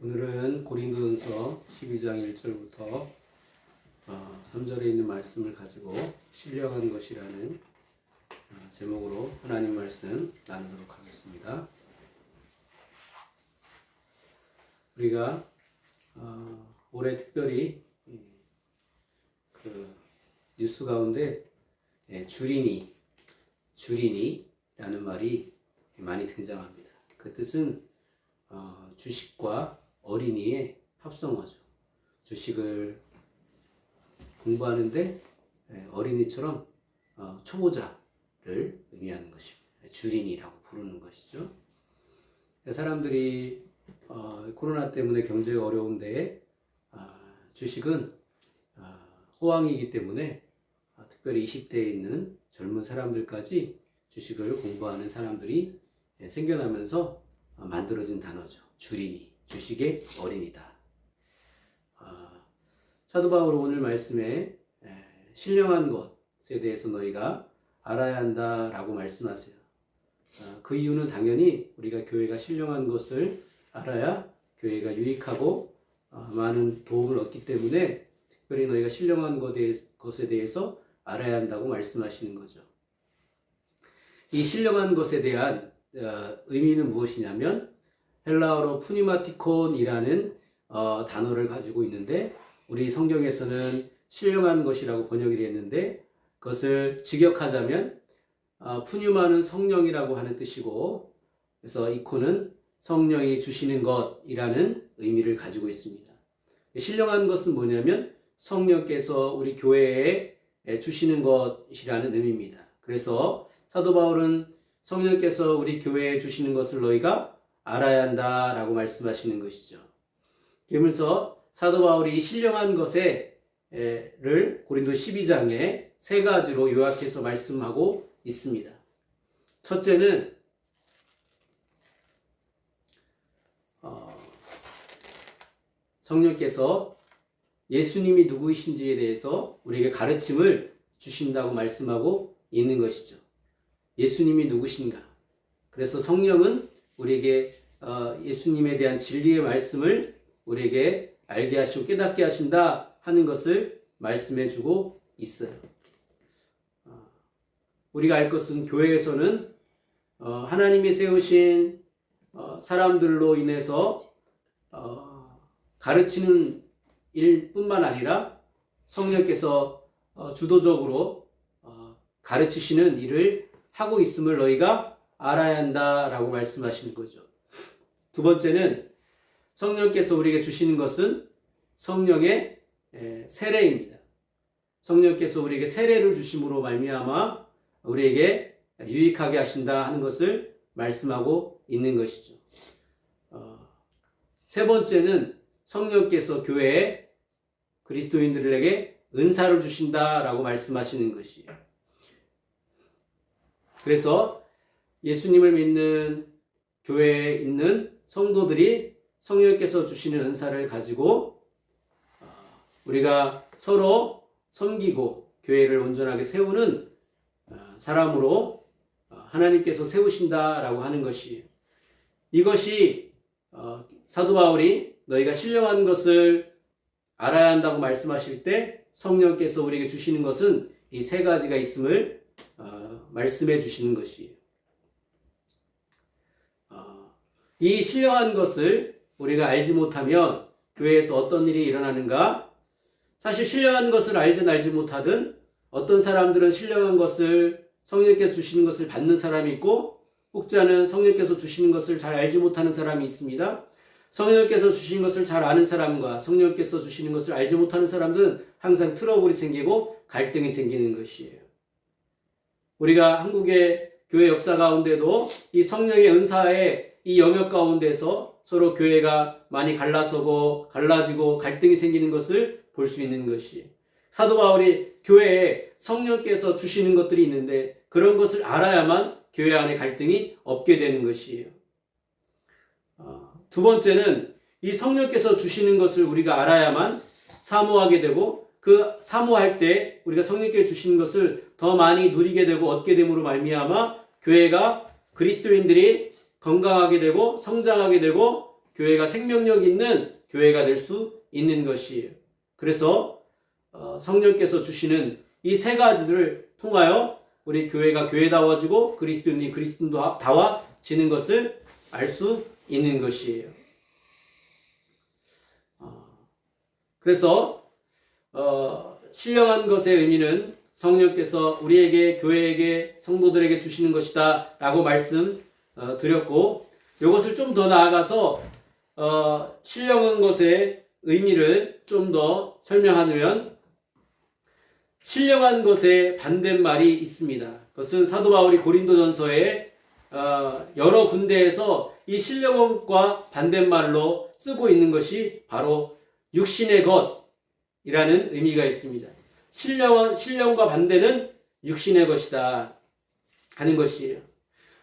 오늘은 고린도전서 12장 1절부터 3절에 있는 말씀을 가지고 신령한 것이라는 제목으로 하나님 말씀 나누도록 하겠습니다. 우리가 올해 특별히 그 뉴스 가운데 주린이라는 말이 많이 등장합니다. 그 뜻은 주식과 어린이의 합성어죠. 주식을 공부하는데 어린이처럼 초보자를 의미하는 것입니다. 주린이라고 부르는 것이죠. 사람들이 코로나 때문에 경제가 어려운데 주식은 호황이기 때문에 특별히 20대에 있는 젊은 사람들까지 주식을 공부하는 사람들이 생겨나면서 만들어진 단어죠. 주린이, 주식의 어린이다. 사도 바울은 오늘 말씀에 신령한 것에 대해서 너희가 알아야 한다라고 말씀하세요. 그 이유는 당연히 우리가 교회가 신령한 것을 알아야 교회가 유익하고 많은 도움을 얻기 때문에 특별히 너희가 신령한 것에 대해서 알아야 한다고 말씀하시는 거죠. 이 신령한 것에 대한 의미는 무엇이냐면 헬라어로 푸니마티콘이라는 단어를 가지고 있는데 우리 성경에서는 신령한 것이라고 번역이 되었는데 그것을 직역하자면 푸뉴마는 성령이라고 하는 뜻이고 그래서 이코는 성령이 주시는 것이라는 의미를 가지고 있습니다. 신령한 것은 뭐냐면 성령께서 우리 교회에 주시는 것이라는 의미입니다. 그래서 사도 바울은 성령께서 우리 교회에 주시는 것을 너희가 알아야 한다라고 말씀하시는 것이죠. 그러면서 사도 바울이 이 신령한 것을 고린도 12장에 세 가지로 요약해서 말씀하고 있습니다. 첫째는 성령께서 예수님이 누구이신지에 대해서 우리에게 가르침을 주신다고 말씀하고 있는 것이죠. 예수님이 누구신가? 그래서 성령은 우리에게 예수님에 대한 진리의 말씀을 우리에게 알게 하시고 깨닫게 하신다 하는 것을 말씀해 주고 있어요. 우리가 알 것은 교회에서는 하나님이 세우신 사람들로 인해서 가르치는 일뿐만 아니라 성령께서 주도적으로 가르치시는 일을 하고 있음을 너희가 알아야 한다라고 말씀하시는 거죠. 두 번째는 성령께서 우리에게 주시는 것은 성령의 세례입니다. 성령께서 우리에게 세례를 주심으로 말미암아 우리에게 유익하게 하신다 하는 것을 말씀하고 있는 것이죠. 세 번째는 성령께서 교회에 그리스도인들에게 은사를 주신다라고 말씀하시는 것이에요. 그래서 예수님을 믿는 교회에 있는 성도들이 성령께서 주시는 은사를 가지고 우리가 서로 섬기고 교회를 온전하게 세우는 사람으로 하나님께서 세우신다라고 하는 것이에요. 이것이 사도 바울이 너희가 신령한 것을 알아야 한다고 말씀하실 때 성령께서 우리에게 주시는 것은 이 세 가지가 있음을 말씀해 주시는 것이에요. 이 신령한 것을 우리가 알지 못하면 교회에서 어떤 일이 일어나는가? 사실 신령한 것을 알든 알지 못하든 어떤 사람들은 신령한 것을 성령께서 주시는 것을 받는 사람이 있고 혹자는 성령께서 주시는 것을 잘 알지 못하는 사람이 있습니다. 성령께서 주신 것을 잘 아는 사람과 성령께서 주시는 것을 알지 못하는 사람들은 항상 트러블이 생기고 갈등이 생기는 것이에요. 우리가 한국의 교회 역사 가운데도 이 성령의 은사의 이 영역 가운데서 서로 교회가 많이 갈라지고 갈등이 생기는 것을 볼 수 있는 것이에요. 사도 바울이 교회에 성령께서 주시는 것들이 있는데 그런 것을 알아야만 교회 안에 갈등이 없게 되는 것이에요. 두 번째는 이 성령께서 주시는 것을 우리가 알아야만 사모하게 되고 그 사모할 때 우리가 성령께서 주시는 것을 더 많이 누리게 되고 얻게 됨으로 말미암아 교회가 그리스도인들이 건강하게 되고 성장하게 되고 교회가 생명력 있는 교회가 될 수 있는 것이에요. 그래서 성령께서 주시는 이 세 가지들을 통하여 우리 교회가 교회다워지고 그리스도인이 그리스도인다워지는 것을 알 수 있는 것이에요. 그래서 신령한 것의 의미는 성령께서 우리에게 교회에게 성도들에게 주시는 것이다 라고 말씀드렸고, 이것을 좀 더 나아가서 신령한 것의 의미를 좀 더 설명하면, 신령한 것의 반대말이 있습니다. 그것은 사도 바울이 고린도전서에 여러 군데에서 이 신령함과 반대말로 쓰고 있는 것이 바로 육신의 것이라는 의미가 있습니다. 신령과 반대는 육신의 것이다 하는 것이에요.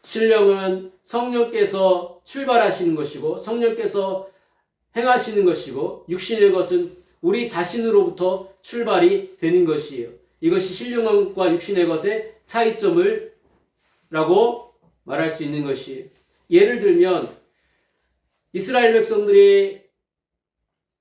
신령은 성령께서 출발하시는 것이고 성령께서 행하시는 것이고, 육신의 것은 우리 자신으로부터 출발이 되는 것이에요. 이것이 신령함과 육신의 것의 차이점을 라고 말할 수 있는 것이에요. 예를 들면 이스라엘 백성들이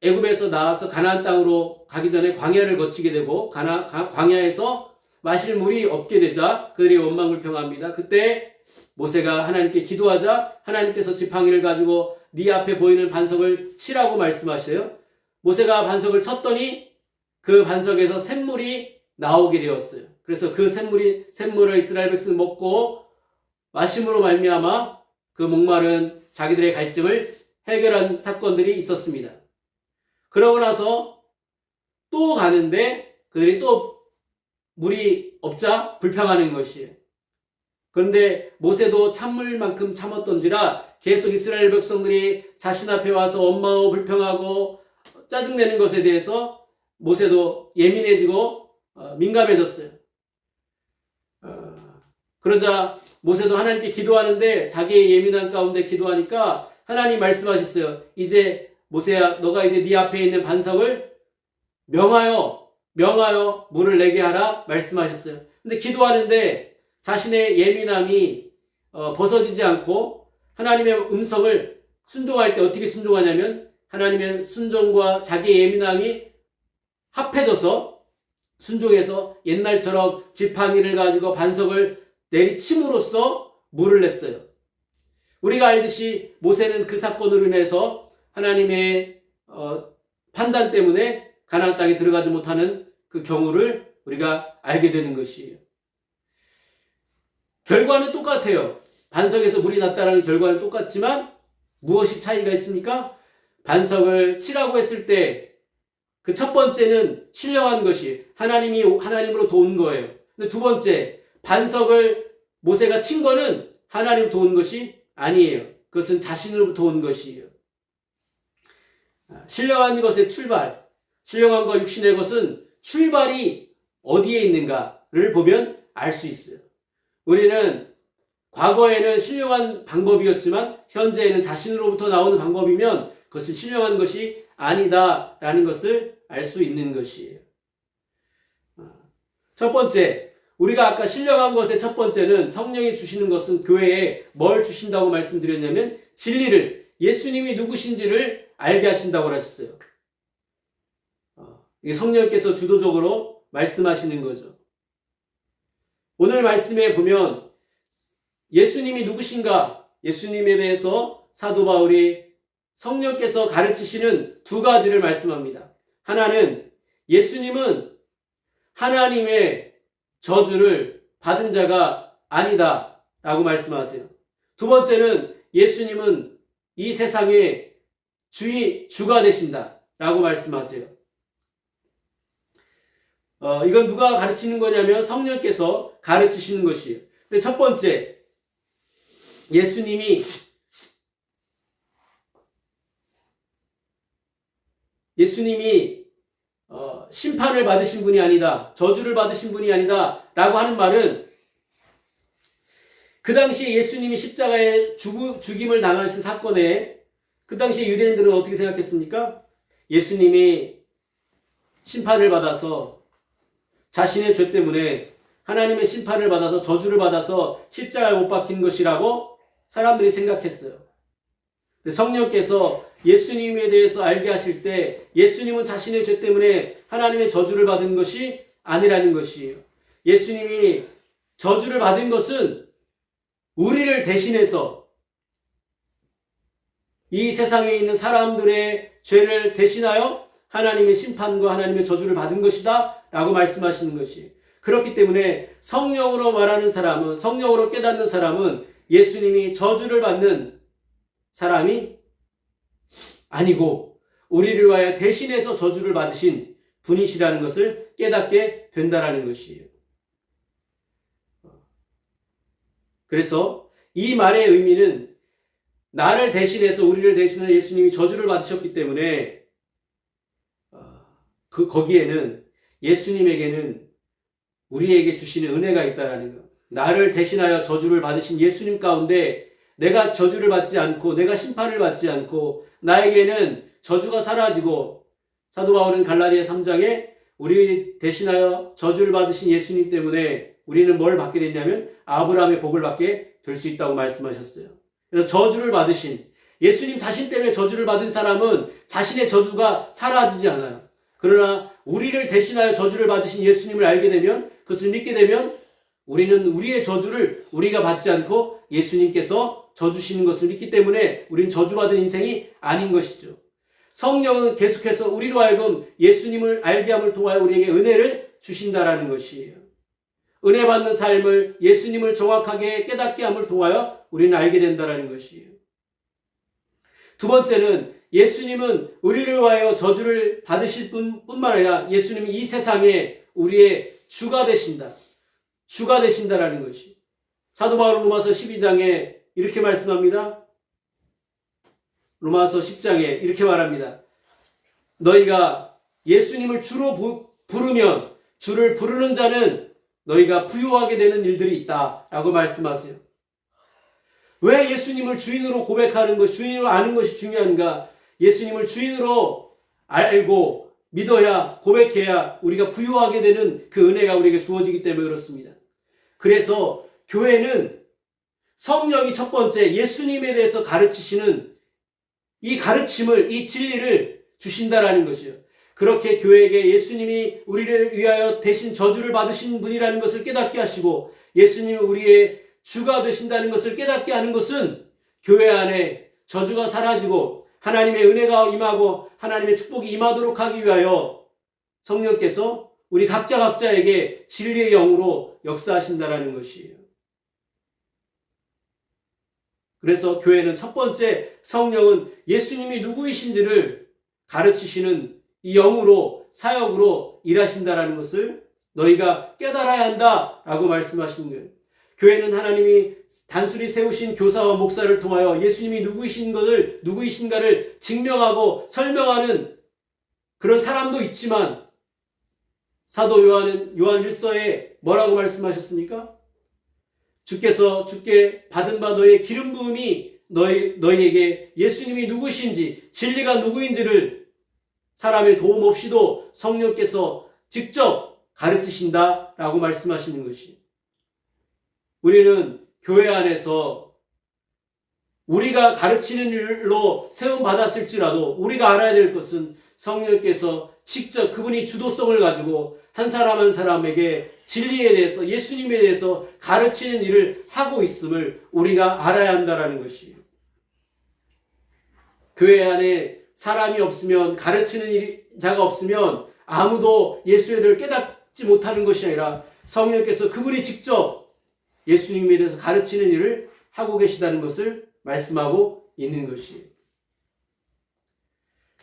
애굽에서 나와서 가나안 땅으로 가기 전에 광야를 거치게 되고, 광야에서 마실 물이 없게 되자 그들이 원망불평합니다. 그때 모세가 하나님께 기도하자 하나님께서 지팡이를 가지고 네 앞에 보이는 반석을 치라고 말씀하셔요. 모세가 반석을 쳤더니 그 반석에서 샘물이 나오게 되었어요. 그래서 그 샘물을 이스라엘 백성이 먹고 마심으로 말미암아 그 목마른 자기들의 갈증을 해결한 사건들이 있었습니다. 그러고 나서 또 가는데 그들이 또 물이 없자 불평하는 것이에요. 그런데 모세도 참물만큼 참았던지라 계속 이스라엘 백성들이 자신 앞에 와서 원망하고 불평하고 짜증내는 것에 대해서 모세도 예민해지고 민감해졌어요. 그러자 모세도 하나님께 기도하는데 자기의 예민한 가운데 기도하니까 하나님 말씀하셨어요. 이제 모세야, 너가 이제 네 앞에 있는 반석을 명하여 물을 내게 하라 말씀하셨어요. 근데 기도하는데 자신의 예민함이 벗어지지 않고 하나님의 음성을 순종할 때 어떻게 순종하냐면, 하나님의 순종과 자기의 예민함이 합해져서 순종해서 옛날처럼 지팡이를 가지고 반석을 내리침으로써 물을 냈어요. 우리가 알듯이 모세는 그 사건으로 인해서 하나님의 판단 때문에 가나안 땅에 들어가지 못하는 그 경우를 우리가 알게 되는 것이에요. 결과는 똑같아요. 반석에서 물이 났다는 결과는 똑같지만 무엇이 차이가 있습니까? 반석을 치라고 했을 때 그 첫 번째는 신령한 것이 하나님으로 도운 거예요. 근데 두 번째, 반석을 모세가 친 거는 하나님 도운 것이 아니에요. 그것은 자신으로부터 온 것이에요. 신령한 것의 출발, 신령함과 육신의 것은 출발이 어디에 있는가를 보면 알 수 있어요. 우리는 과거에는 신령한 방법이었지만 현재에는 자신으로부터 나오는 방법이면 그것은 신령한 것이 아니다라는 것을 알 수 있는 것이에요. 첫 번째, 우리가 아까 신령한 것의 첫 번째는 성령이 주시는 것은 교회에 뭘 주신다고 말씀드렸냐면 진리를, 예수님이 누구신지를 알게 하신다고 하셨어요. 이게 성령께서 주도적으로 말씀하시는 거죠. 오늘 말씀에 보면 예수님이 누구신가, 예수님에 대해서 사도 바울이 성령께서 가르치시는 두 가지를 말씀합니다. 하나는 예수님은 하나님의 저주를 받은 자가 아니다 라고 말씀하세요. 두 번째는 예수님은 이 세상의 주가 되신다 라고 말씀하세요. 이건 누가 가르치는 거냐면 성령께서 가르치시는 것이에요. 근데 첫 번째, 예수님이 심판을 받으신 분이 아니다, 저주를 받으신 분이 아니다 라고 하는 말은, 그 당시에 예수님이 십자가에 죽임을 당하신 사건에 그 당시에 유대인들은 어떻게 생각했습니까? 예수님이 심판을 받아서 자신의 죄 때문에 하나님의 심판을 받아서 저주를 받아서 십자가에 못 박힌 것이라고 사람들이 생각했어요. 성령께서 예수님에 대해서 알게 하실 때 예수님은 자신의 죄 때문에 하나님의 저주를 받은 것이 아니라는 것이에요. 예수님이 저주를 받은 것은 우리를 대신해서 이 세상에 있는 사람들의 죄를 대신하여 하나님의 심판과 하나님의 저주를 받은 것이다 라고 말씀하시는 것이에요. 그렇기 때문에 성령으로 말하는 사람은, 성령으로 깨닫는 사람은 예수님이 저주를 받는 사람이 아니고 우리를 위하여 대신해서 저주를 받으신 분이시라는 것을 깨닫게 된다라는 것이에요. 그래서 이 말의 의미는 나를 대신해서, 우리를 대신해서 예수님이 저주를 받으셨기 때문에 거기에는 예수님에게는 우리에게 주시는 은혜가 있다라는 것. 나를 대신하여 저주를 받으신 예수님 가운데 내가 저주를 받지 않고, 내가 심판을 받지 않고, 나에게는 저주가 사라지고, 사도 바울은 갈라디아 3장에 우리 대신하여 저주를 받으신 예수님 때문에 우리는 뭘 받게 됐냐면 아브라함의 복을 받게 될 수 있다고 말씀하셨어요. 그래서 저주를 받으신 예수님 자신 때문에 저주를 받은 사람은 자신의 저주가 사라지지 않아요. 그러나 우리를 대신하여 저주를 받으신 예수님을 알게 되면, 그것을 믿게 되면 우리는 우리의 저주를 우리가 받지 않고 예수님께서 져주시는 것을 믿기 때문에 우리는 저주받은 인생이 아닌 것이죠. 성령은 계속해서 우리로 하여금 예수님을 알게 함을 통하여 우리에게 은혜를 주신다라는 것이에요. 은혜 받는 삶을, 예수님을 정확하게 깨닫게 함을 통하여 우리는 알게 된다라는 것이에요. 두 번째는 예수님은 우리를 위하여 저주를 받으실 뿐만 아니라 예수님이 이 세상에 우리의 주가 되신다. 주가 되신다라는 것이. 사도 바울은 로마서 12장에 이렇게 말씀합니다. 로마서 10장에 이렇게 말합니다. 너희가 예수님을 주로 부르면 주를 부르는 자는 너희가 부유하게 되는 일들이 있다 라고 말씀하세요. 왜 예수님을 주인으로 고백하는 것, 주인으로 아는 것이 중요한가? 예수님을 주인으로 알고 믿어야, 고백해야 우리가 부유하게 되는 그 은혜가 우리에게 주어지기 때문에 그렇습니다. 그래서 교회는 성령이 첫 번째 예수님에 대해서 가르치시는 이 가르침을, 이 진리를 주신다라는 것이요. 그렇게 교회에게 예수님이 우리를 위하여 대신 저주를 받으신 분이라는 것을 깨닫게 하시고 예수님이 우리의 주가 되신다는 것을 깨닫게 하는 것은 교회 안에 저주가 사라지고 하나님의 은혜가 임하고 하나님의 축복이 임하도록 하기 위하여 성령께서 우리 각자에게 진리의 영으로 역사하신다라는 것이에요. 그래서 교회는 첫 번째 성령은 예수님이 누구이신지를 가르치시는 이 영으로, 사역으로 일하신다라는 것을 너희가 깨달아야 한다라고 말씀하시는 거예요. 교회는 하나님이 단순히 세우신 교사와 목사를 통하여 예수님이 누구이신가를 증명하고 설명하는 그런 사람도 있지만 사도 요한 1서에 뭐라고 말씀하셨습니까? 주께 받은 바 너의 기름 부음이 너희에게 예수님이 누구신지, 진리가 누구인지를 사람의 도움 없이도 성령께서 직접 가르치신다라고 말씀하시는 것이. 우리는 교회 안에서 우리가 가르치는 일로 세움받았을지라도 우리가 알아야 될 것은 성령께서 직접 그분이 주도성을 가지고 한 사람 한 사람에게 진리에 대해서, 예수님에 대해서 가르치는 일을 하고 있음을 우리가 알아야 한다는 것이에요. 교회 안에 사람이 없으면, 가르치는 자가 없으면 아무도 예수의 일을 깨닫지 못하는 것이 아니라 성령께서 그분이 직접 예수님에 대해서 가르치는 일을 하고 계시다는 것을 말씀하고 있는 것이에요.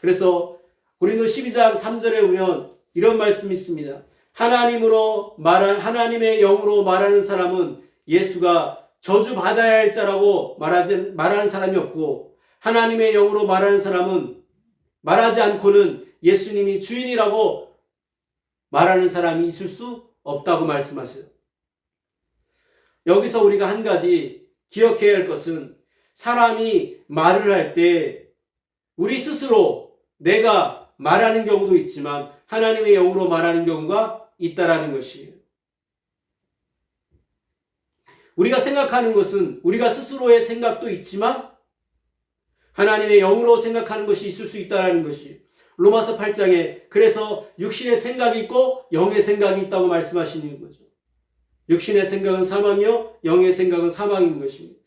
그래서 고린도 12장 3절에 보면 이런 말씀이 있습니다. 하나님의 영으로 말하는 사람은 예수가 저주받아야 할 자라고 말하는 사람이 없고, 하나님의 영으로 말하는 사람은 말하지 않고는 예수님이 주인이라고 말하는 사람이 있을 수 없다고 말씀하세요. 여기서 우리가 한 가지 기억해야 할 것은 사람이 말을 할 때 우리 스스로 내가 말하는 경우도 있지만 하나님의 영으로 말하는 경우가 있다라는 것이에요. 우리가 생각하는 것은 우리가 스스로의 생각도 있지만 하나님의 영으로 생각하는 것이 있을 수 있다는 것이 로마서 8장에 그래서 육신의 생각이 있고 영의 생각이 있다고 말씀하시는 거죠. 육신의 생각은 사망이요 영의 생각은 사망인 것입니다.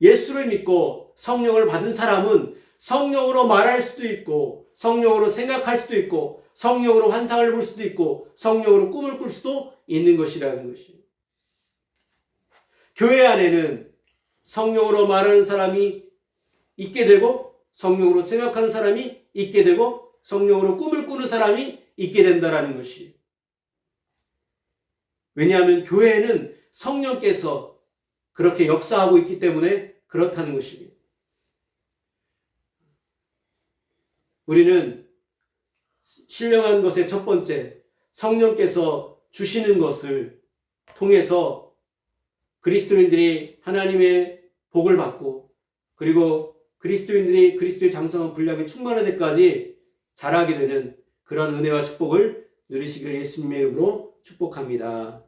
예수를 믿고 성령을 받은 사람은 성령으로 말할 수도 있고 성령으로 생각할 수도 있고 성령으로 환상을 볼 수도 있고 성령으로 꿈을 꿀 수도 있는 것이라는 것이에요. 교회 안에는 성령으로 말하는 사람이 있게 되고 성령으로 생각하는 사람이 있게 되고 성령으로 꿈을 꾸는 사람이 있게 된다는 것이에요. 왜냐하면 교회에는 성령께서 그렇게 역사하고 있기 때문에 그렇다는 것입니다. 우리는 신령한 것의 첫 번째, 성령께서 주시는 것을 통해서 그리스도인들이 하나님의 복을 받고 그리고 그리스도인들이 그리스도의 장성한 분량에 충만할 때까지 자라게 되는 그런 은혜와 축복을 누리시길 예수님의 이름으로 축복합니다.